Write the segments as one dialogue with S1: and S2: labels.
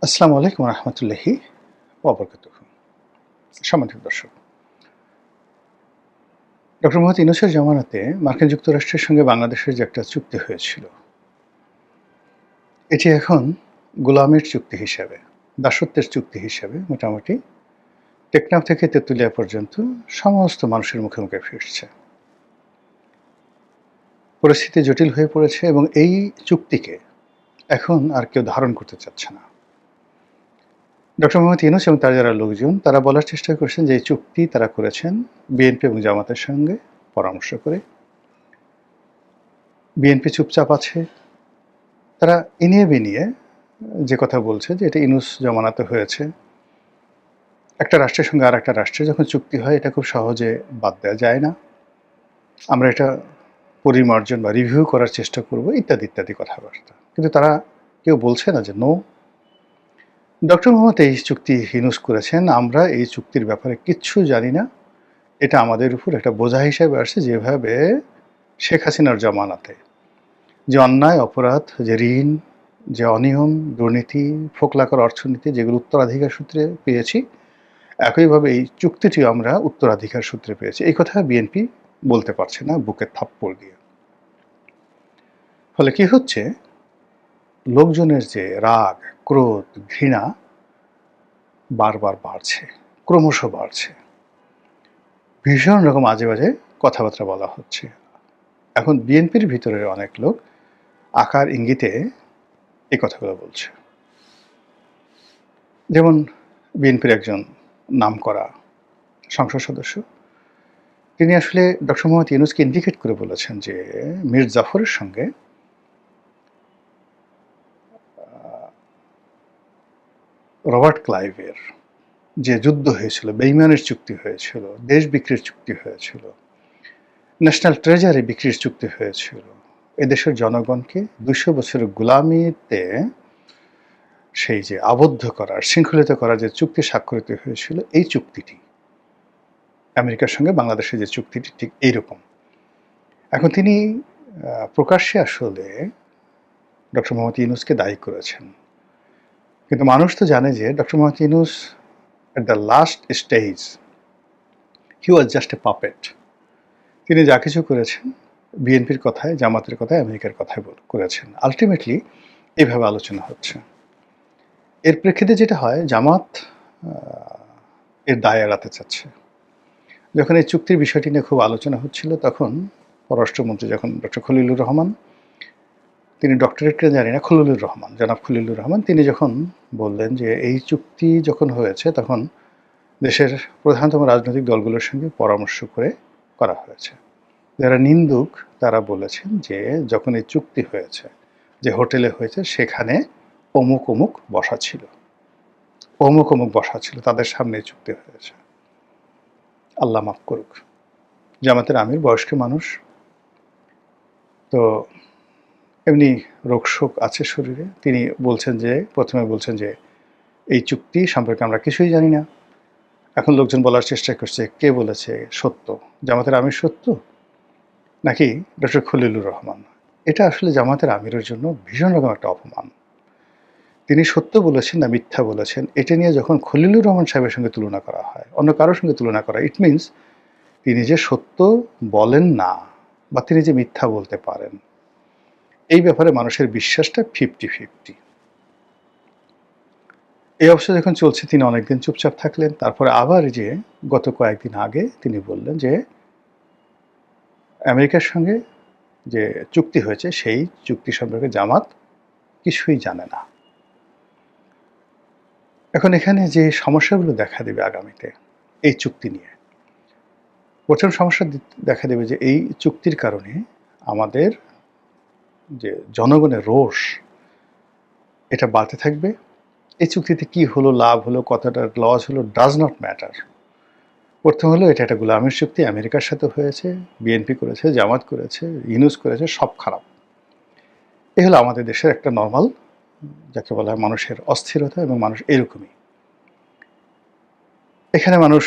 S1: আসসালামু আলাইকুম রহমতুল্লাহি ওয়াবারাকাতুহু। সম্মানিত দর্শক, ডক্টর মোহাম্মদ ইউনূসের জামানাতে মার্কিন যুক্তরাষ্ট্রের সঙ্গে বাংলাদেশের যে একটা চুক্তি হয়েছিল, এটি এখন গোলামির চুক্তি হিসাবে, দাসত্বের চুক্তি হিসাবে মোটামুটি টেকনাফ থেকে তেঁতুলিয়া পর্যন্ত সমস্ত মানুষের মুখে মুখে ফিরছে। পরিস্থিতি জটিল হয়ে পড়েছে এবং এই চুক্তিকে এখন আর কেউ ধারণ করতে চাচ্ছে না। ডক্টর মোহাম্মদ ইউনূস এবং তার যারা লোকজন তারা বলার চেষ্টা করেছেন যে এই চুক্তি তারা করেছেন বিএনপি এবং জামাতের সঙ্গে পরামর্শ করে। বিএনপি চুপচাপ আছে, তারা ইনিয়ে বিনিয়ে যে কথা বলছে যে এটা ইউনূস জমানাতে হয়েছে। একটা রাষ্ট্রের সঙ্গে আর একটা রাষ্ট্রের যখন চুক্তি হয় এটা খুব সহজে বাদ দেওয়া যায় না, আমরা এটা পরিমার্জন বা রিভিউ করার চেষ্টা করব, ইত্যাদি ইত্যাদি কথাবার্তা। কিন্তু তারা কেউ বলছে না যে নো, ডক্টর মোহাম্মদ এই চুক্তি ইউনূস করেছেন, আমরা এই চুক্তির ব্যাপারে কিচ্ছু জানি না, এটা আমাদের উপর একটা বোঝা হিসেবে আসছে। যেভাবে শেখ হাসিনার জমানাতে যে অন্যায় অপরাধ, যে ঋণ, যে অনিয়ম, দুর্নীতি, ফোকলাকর অর্থনীতি যেগুলো উত্তরাধিকার সূত্রে পেয়েছি, একইভাবে এই চুক্তিটিও আমরা উত্তরাধিকার সূত্রে পেয়েছি। এই কথা বিএনপি বলতে পারছে না বুকে থাপ্পড় দিয়ে। ফলে কি হচ্ছে, লোকজনের যে রাগ, ক্রোধ, ঘৃণা বারবার বাড়ছে, ক্রমশ বাড়ছে। ভীষণ রকম আজে বাজে কথাবার্তা বলা হচ্ছে। এখন বিএনপির ভিতরে অনেক লোক আকার ইঙ্গিতে এই কথাগুলো বলছে। যেমন বিএনপির একজন নামকরা সংসদ সদস্য, তিনি আসলে ডক্টর মোহাম্মদ ইউনূসকে ইন্ডিকেট করে বলেছেন যে মীর জাফরের সঙ্গে রবার্ট ক্লাইভের যে যুদ্ধ হয়েছিল, বেইমানের চুক্তি হয়েছিল, দেশ বিক্রির চুক্তি হয়েছিল, ন্যাশনাল ট্রেজারি বিক্রির চুক্তি হয়েছিল, এদেশের জনগণকে ২০০ বছরের গোলামিতে সেই যে আবদ্ধ করার, শৃঙ্খলিত করার যে চুক্তি স্বাক্ষরিত হয়েছিল, এই চুক্তিটি আমেরিকার সঙ্গে বাংলাদেশের যে চুক্তিটি ঠিক এইরকম। এখন তিনি প্রকাশ্যে আসলে ডক্টর মোহাম্মদ ইউনূসকে দায়ী করেছেন, কিন্তু মানুষ তো জানে যে doctor Mohammad Yunus at the last stage he was just a puppet. তিনি যা কিছু করেছেন বিএনপির কথায়, জামাতের কথায়, আমেরিকার কথায় করেছেন। আলটিমেটলি এইভাবে আলোচনা হচ্ছে। এর প্রেক্ষিতে যেটা হয়, জামাত এর দায় এড়াতে চাচ্ছে। যখন এই চুক্তির বিষয়টি নিয়ে খুব আলোচনা হচ্ছিল, তখন পররাষ্ট্রমন্ত্রী যখন ডক্টর খলিলুর রহমান, তিনি ডক্টরেটকে জানি না, খলিলুর রহমান, জনাব খলিলুর রহমান, তিনি যখন বললেন যে এই চুক্তি যখন হয়েছে তখন দেশের প্রধানতম রাজনৈতিক দলগুলোর সঙ্গে পরামর্শ করে করা হয়েছে। যারা নিন্দুক তারা বলেছেন যে যখন এই চুক্তি হয়েছে, যে হোটেলে হয়েছে, সেখানে অমুক অমুক বসা ছিল, অমুক অমুক বসা ছিল, তাদের সামনে চুক্তি হয়েছে। আল্লাহ মাফ করুক, জামাতের আমির বয়স্ক মানুষ, তো এমনি রোগশোক আছে শরীরে। তিনি বলছেন যে, প্রথমে বলছেন যে এই চুক্তি সম্পর্কে আমরা কিছুই জানি না। এখন লোকজন বলার চেষ্টা করছে কে বলেছে সত্য, জামাতের আমির সত্য নাকি ডক্টর খলিলুর রহমান। এটা আসলে জামাতের আমিরের জন্য ভীষণ রকম একটা অপমান। তিনি সত্য বলেছেন না মিথ্যা বলেছেন, এটা নিয়ে যখন খলিলুর রহমান সাহেবের সঙ্গে তুলনা করা হয়, অন্য কারোর সঙ্গে তুলনা করা, ইট মিনস তিনি যে সত্য বলেন না বা তিনি যে মিথ্যা বলতে পারেন, এই ব্যাপারে মানুষের বিশ্বাসটা 50-50। এই অবস্থা যখন চলছে, তিনি অনেকদিন চুপচাপ থাকলেন। তারপরে আবার যে গত কয়েকদিন আগে তিনি বললেন যে আমেরিকার সঙ্গে যে চুক্তি হয়েছে সেই চুক্তি সম্পর্কে জামাত কিছুই জানে না। এখন এখানে যে সমস্যাগুলো দেখা দেবে আগামীতে এই চুক্তি নিয়ে, প্রথম সমস্যা দেখা দেবে যে এই চুক্তির কারণে আমাদের যে জনগণের রোষ, এটা বাড়তে থাকবে। এই চুক্তিতে কি হলো, লাভ হলো, কতটা লস হলো, ডাজ নট ম্যাটার। প্রথম হলো এটা একটা গোলামের চুক্তি, আমেরিকার সাথে হয়েছে, বিএনপি করেছে, জামাত করেছে, ইউনূস করেছে, সব খারাপ। এই হলো আমাদের দেশের একটা নর্মাল, যাকে বলা হয় মানুষের অস্থিরতা, এবং মানুষ এরকমই। এখানে মানুষ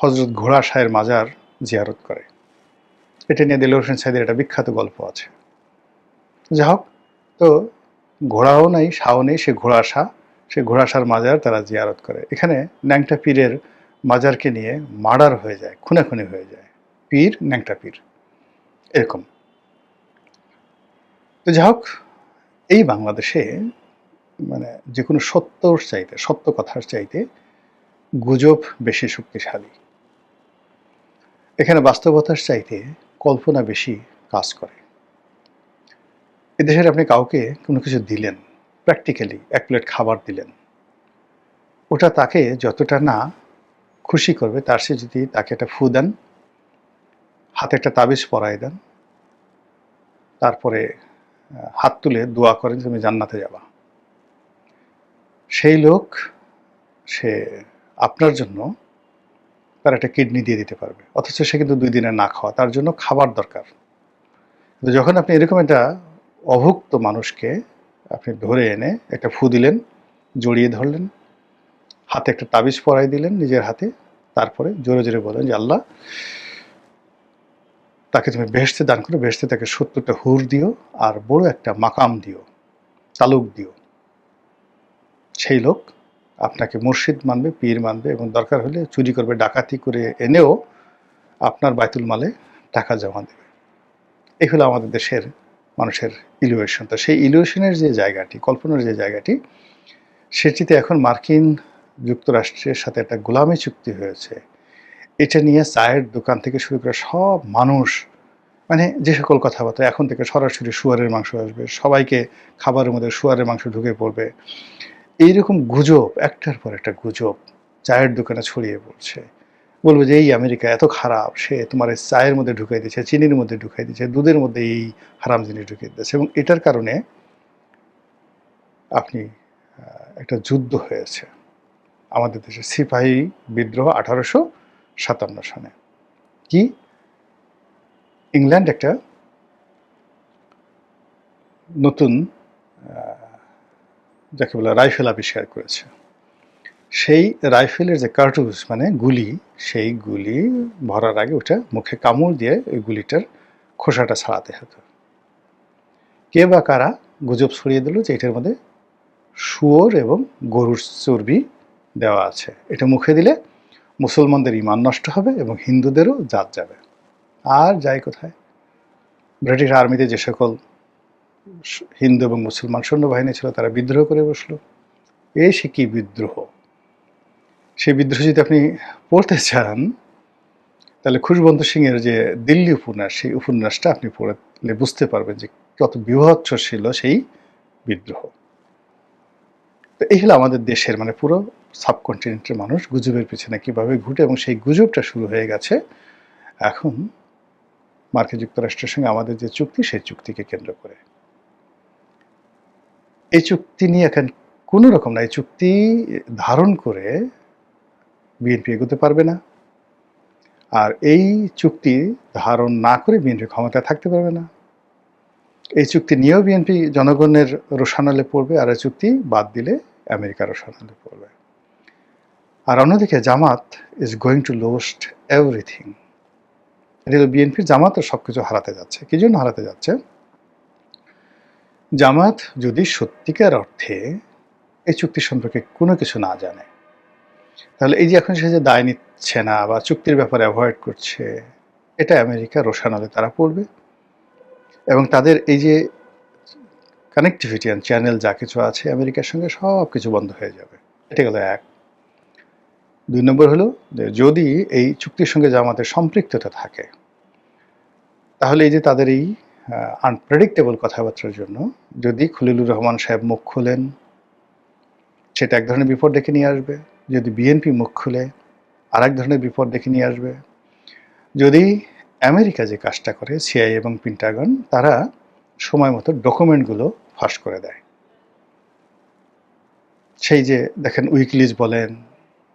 S1: হজরত ঘোড়া শাহের মাজার জিয়ারত করে, এটা নিয়ে দেলোয়ার হোসেন সাইদের একটা বিখ্যাত গল্প আছে। যা হোক, তো ঘোড়াও নাই, শাও নেই, সে ঘোড়া শাহ সে ঘোড়াসার মাজার তারা জিয়ারত করে। এখানে ন্যাংটা পীরের মাজারকে নিয়ে মার্ডার হয়ে যায়, খুনাখুনি হয়ে যায়, পীর ন্যাংটা পীর এরকম। তো যাই হোক, এই বাংলাদেশে মানে যে কোনো সত্যর চাইতে, সত্য কথার চাইতে গুজব বেশি শক্তিশালী। এখানে বাস্তবতার চাইতে কল্পনা বেশি কাজ করে। এদেশের আপনি কাউকে কোনো কিছু দিলেন, প্র্যাকটিক্যালি এক প্লেট খাবার দিলেন, ওটা তাকে যতটা না খুশি করবে তার সে যদি তাকে একটা ফু দেন, হাতে একটা তাবিজ পরাই দেন, তারপরে হাত তুলে দোয়া করেন তুমি জান্নাতে যাবা, সেই লোক সে আপনার জন্য তার একটা কিডনি দিয়ে দিতে পারবে, অথচ সে কিন্তু 2 দিনে না খাওয়া, তার জন্য খাবার দরকার। কিন্তু যখন আপনি এরকম একটা অভুক্ত মানুষকে আপনি ধরে এনে একটা ফু দিলেন, জড়িয়ে ধরলেন, হাতে একটা তাবিজ পরাই দিলেন নিজের হাতে, তারপরে জোরে জোরে বলেন যে আল্লাহ তাকে তুমি বেহেশতে দান করো, বেহেশতে তাকে 70টা হুর দিও আর বড় একটা মাকাম দিও, তালুক দিও, সেই লোক আপনাকে মুর্শিদ মানবে, পীর মানবে এবং দরকার হলে চুরি করবে, ডাকাতি করে এনেও আপনার বাইতুল মালে টাকা জমা দেবে। এই হলো আমাদের দেশের মানুষের ইলিউশন। তো সেই ইলিউশনের যে জায়গাটি, কল্পনার যে জায়গাটি, সেটিতে এখন মার্কিন যুক্তরাষ্ট্রের সাথে একটা গোলামি চুক্তি হয়েছে। এটা নিয়ে চায়ের দোকান থেকে শুরু করে সব মানুষ, মানে যে সকল কথাবার্তা, এখন থেকে সরাসরি শুয়ারের মাংস আসবে, সবাইকে খাবারের মধ্যে শুয়ারের মাংস ঢুকে পড়বে, এইরকম গুজব একটার পর একটা গুজব চায়ের দোকানে ছড়িয়ে পড়ছে। বলবো যে এই আমেরিকা এত খারাপ, সে তোমার এই চায়ের মধ্যে ঢুকাই দিচ্ছে, চিনির মধ্যে ঢুকাই দিচ্ছে, দুধের মধ্যে এই হারাম জিনিস ঢুকিয়ে দিচ্ছে, এবং এটার কারণে আপনি একটা যুদ্ধ হয়েছে আমাদের দেশে, সিপাহী বিদ্রোহ 1857 সনে। কি ইংল্যান্ড একটা নতুন যাকে বলে রাইফেল আবিষ্কার করেছে, সেই রাইফেলের যে কার্টুজ মানে গুলি, সেই গুলি ভরার আগে ওটা মুখে কামড় দিয়ে ওই গুলিটার খোসাটা ছাড়াতে হতো। কে বা কারা গুজব ছড়িয়ে দিল যে এটার মধ্যে শুয়োর এবং গরুর চর্বি দেওয়া আছে, এটা মুখে দিলে মুসলমানদের ঈমান নষ্ট হবে এবং হিন্দুদেরও জাত যাবে। আর যাই কোথায়, ব্রিটিশ আর্মিতে যে সকল হিন্দু এবং মুসলমান সৈন্যবাহিনী ছিল তারা বিদ্রোহ করে বসলো। সে কি বিদ্রোহ! সেই বিদ্রোহ যদি আপনি পড়তে চান তাহলে খুশবন্ত সিংয়ের যে দিল্লি উপন্যাস, সেই উপন্যাসটা আপনি পড়লে বুঝতে পারবেন যে কত বীভৎস ছিল সেই বিদ্রোহ। তো এই হলো আমাদের দেশের, মানে পুরো সাবকন্টিনেন্টের মানুষ গুজবের পিছনে কিভাবে ঘুরে, এবং সেই গুজবটা শুরু হয়ে গেছে এখন মার্কিন যুক্তরাষ্ট্রের সঙ্গে আমাদের যে চুক্তি, সেই চুক্তিকে কেন্দ্র করে। এই চুক্তি নিয়ে এখন কোনো রকম না, এই চুক্তি ধারণ করে বিএনপি এগোতে পারবে না, আর এই চুক্তি ধারণ না করে বিএনপি ক্ষমতায় থাকতে পারবে না। এই চুক্তি নিয়েও বিএনপি জনগণের রোষানলে পড়বে, আর এই চুক্তি বাদ দিলে আমেরিকার রোষানলে পড়বে। আর অন্যদিকে জামাত is going to lost everything. এটা হলো বিএনপির, জামাতও সব কিছু হারাতে যাচ্ছে। কি জন্য হারাতে যাচ্ছে? জামাত যদি সত্যিকার অর্থে এই চুক্তি সম্পর্কে কোনো কিছু না জানে, তাহলে এই যে এখন সে যে দায় নিচ্ছে না বা চুক্তির ব্যাপারে অ্যাভয়েড করছে, এটা আমেরিকা রোষানলে তারা পড়বে, এবং তাদের এই যে কানেক্টিভিটি অ্যান্ড চ্যানেল যা কিছু আছে আমেরিকার সঙ্গে, সব কিছু বন্ধ হয়ে যাবে। এটা গেল এক। 2 নম্বর হলো যে যদি এই চুক্তির সঙ্গে জামাতের সম্পৃক্ততা থাকে, তাহলে এই যে তাদের এই আনপ্রেডিক্টেবল কথাবার্তার জন্য যদি খলিলুর রহমান সাহেব মুখ খুলেন, সেটা এক ধরনের বিপদ ডেকে নিয়ে আসবে। যদি বিএনপি মুখ খুলে, আর এক ধরনের বিপদ ডেকে নিয়ে আসবে। যদি আমেরিকা যে কাজটা করে, সিআইএ এবং পেন্টাগন, তারা সময় মতো ডকুমেন্টগুলো ফাঁস করে দেয়, সেই যে দেখেন উইকিলিজ বলেন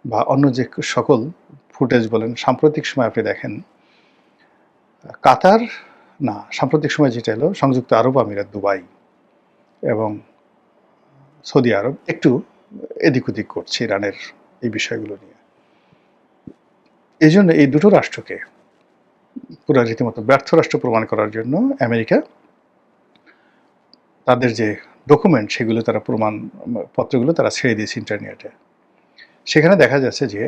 S1: বা অন্য যে সকল ফুটেজ বলেন, সাম্প্রতিক সময় আপনি দেখেন কাতার না, সাম্প্রতিক সময় যেটা এলো সংযুক্ত আরব আমিরাত, দুবাই এবং সৌদি আরব একটু এদিক ওদিক করছে ইরানের এই বিষয়গুলো নিয়ে। এই জন্য এই দুটো রাষ্ট্রকে পুরো রীতিমতো ব্যর্থ রাষ্ট্র প্রমাণ করার জন্য আমেরিকা তাদের যে ডকুমেন্ট, সেগুলো তারা প্রমাণপত্রগুলো তারা ছেড়ে দিয়েছে ইন্টারনেটে। সেখানে দেখা যাচ্ছে যে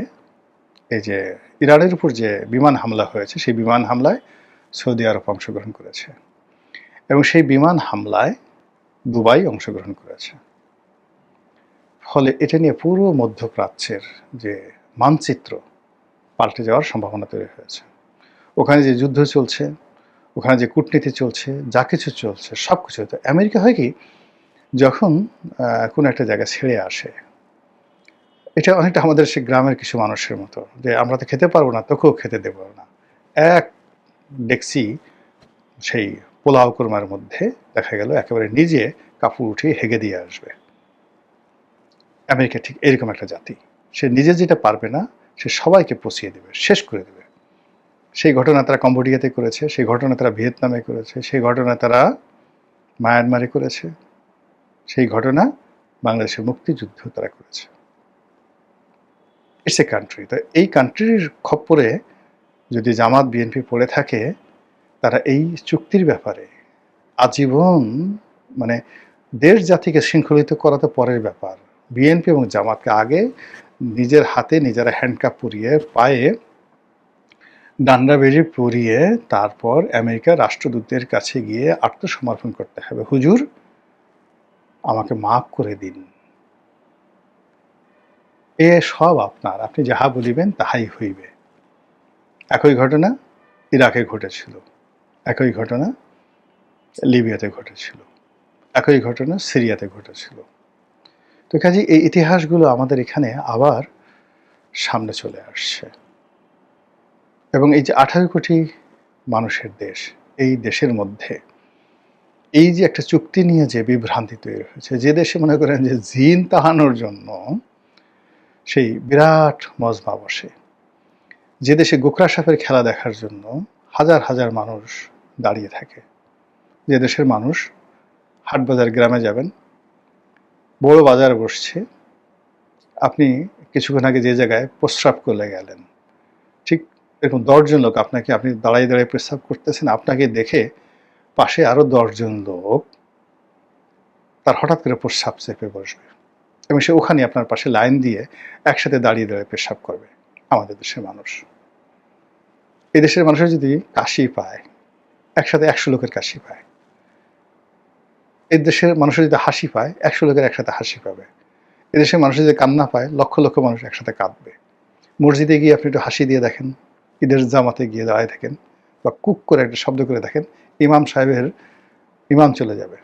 S1: এই যে ইরানের উপর যে বিমান হামলা হয়েছে, সেই বিমান হামলায় সৌদি আরব অংশগ্রহণ করেছে এবং সেই বিমান হামলায় দুবাই অংশগ্রহণ করেছে। ফলে এটা নিয়ে পুরো মধ্যপ্রাচ্যের যে মানচিত্র পাল্টে যাওয়ার সম্ভাবনা তৈরি হয়েছে। ওখানে যে যুদ্ধ চলছে, ওখানে যে কূটনীতি চলছে, যা কিছু চলছে সব কিছু। তো আমেরিকা হয় কি, যখন কোনো একটা জায়গা ছেড়ে আসে, এটা অনেকটা আমাদের সেই গ্রামের কিছু মানুষের মতো, যে আমরা তো খেতে পারবো না, তোকেও খেতে দেবো না। এক ডেকচি সেই পোলাও কোরমার মধ্যে দেখা গেল একেবারে নিজে কাপড় উঠিয়ে হেগে দিয়ে আসবে। আমেরিকা ঠিক এরকম একটা জাতি। সে নিজে যেটা পারবে না, সে সবাইকে পচিয়ে দেবে, শেষ করে দেবে। সেই ঘটনা তারা কম্বোডিয়াতে করেছে, সেই ঘটনা তারা ভিয়েতনামে করেছে, সেই ঘটনা তারা মায়ানমারে করেছে, সেই ঘটনা বাংলাদেশের মুক্তিযুদ্ধ তারা করেছে। It's a country. তো এই কান্ট্রির খপ্পরে যদি জামাত বিএনপি পড়ে থাকে, তারা এই চুক্তির ব্যাপারে আজীবন, মানে দেশ জাতিকে শৃঙ্খলিত করা তো পরের ব্যাপার, বিএনপি এবং জামাতকে আগে নিজের হাতে নিজেরা হ্যান্ডকাপ পরিয়ে, পায়ে ডান্ডা বেড়ি পরিয়ে, তারপর আমেরিকার রাষ্ট্রদূতের কাছে গিয়ে আত্মসমর্পণ করতে হবে। হুজুর, আমাকে মাফ করে দিন, এ সব আপনার, আপনি যাহা বলিবেন তাহাই হইবে। একই ঘটনা ইরাকে ঘটেছিল, একই ঘটনা লিবিয়াতে ঘটেছিল, একই ঘটনা সিরিয়াতে ঘটেছিল। তো কাজে এই ইতিহাসগুলো আমাদের এখানে আবার সামনে চলে আসছে। এবং এই যে 18 কোটি মানুষের দেশ, এই দেশের মধ্যে এই যে একটা চুক্তি নিয়ে যে বিভ্রান্তি তৈরি হয়েছে, যে দেশে মনে করেন যে জিন তাহানোর জন্য সেই বিরাট মজমা বসে, যে দেশে গোকরা সাপের খেলা দেখার জন্য হাজার হাজার মানুষ দাঁড়িয়ে থাকে, যে দেশের মানুষ হাটবাজার গ্রামে যাবেন, বড় বাজার বসছে, আপনি কিছুক্ষণ আগে যে জায়গায় প্রস্রাব করে গেলেন, ঠিক এরকম 10 জন লোক আপনি দাঁড়িয়ে দাঁড়িয়ে প্রস্রাব করতেছেন, আপনাকে দেখে পাশে আরো 10 জন লোক তার হঠাৎ করে প্রস্রাব চেপে বসবে এবং সে ওখানে আপনার পাশে লাইন দিয়ে একসাথে দাঁড়িয়ে দাঁড়িয়ে পেশাব করবে। আমাদের দেশের মানুষ, এই দেশের মানুষের যদি কাশি পায়, একসাথে 100 লোকের কাশি পায়। এই দেশের মানুষের যদি হাসি পায়, 100 লোকের একসাথে হাসি পাবে। এদেশের মানুষ যদি কান্না পায়, লক্ষ লক্ষ মানুষ একসাথে কাঁদবে। মসজিদে গিয়ে আপনি একটু হাসি দিয়ে দেখেন, ঈদের জামাতে গিয়ে দাঁড়ায় থাকেন বা কুক করে একটা শব্দ করে দেখেন, ইমাম সাহেবের ইমাম চলে যাবে,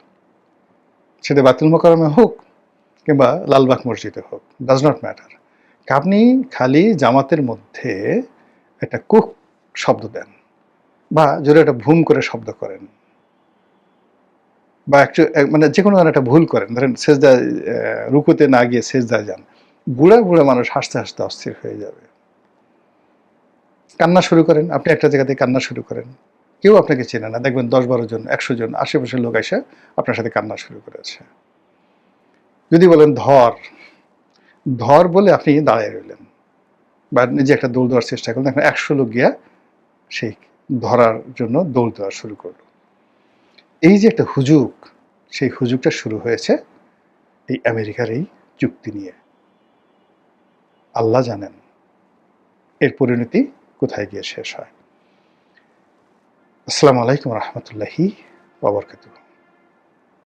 S1: সেটা বায়তুল মোকাররমে হোক কিংবা লালবাগ মসজিদে হোক, ডাজ নট ম্যাটার। আপনি খালি জামাতের মধ্যে একটা কুক শব্দ দেন বা জোরে একটা ভুম করে শব্দ করেন বা একটু মানে যে কোনো একটা ভুল করেন, ধরেন সেজদায় রুকুতে না গিয়ে সেজদায় যান, বুড়া বুড়া মানুষ হাসতে হাসতে অস্থির হয়ে যাবে। কান্না শুরু করেন, আপনি একটা জায়গাতে কান্না শুরু করেন, কেউ আপনাকে চেনে না, দেখবেন 10-12 জন 100 জন আশেপাশের লোক এসে আপনার সাথে কান্না শুরু করেছে। যদি বলেন ধর ধর বলে আপনি দাঁড়িয়ে রইলেন বা নিজে একটা দৌড় দেওয়ার চেষ্টা করলেন, এখন 100 লোক গিয়া সেই ধরার জন্য দৌড় দেওয়া শুরু করলো। এই যে একটা হুজুগ, সেই হুজুগটা শুরু হয়েছে এই আমেরিকার এই চুক্তি নিয়ে। আল্লাহ জানেন এর পরিণতি কোথায় গিয়ে শেষ হয়। আসসালামু আলাইকুম রহমতুল্লাহি ওয়া বারাকাতুহু।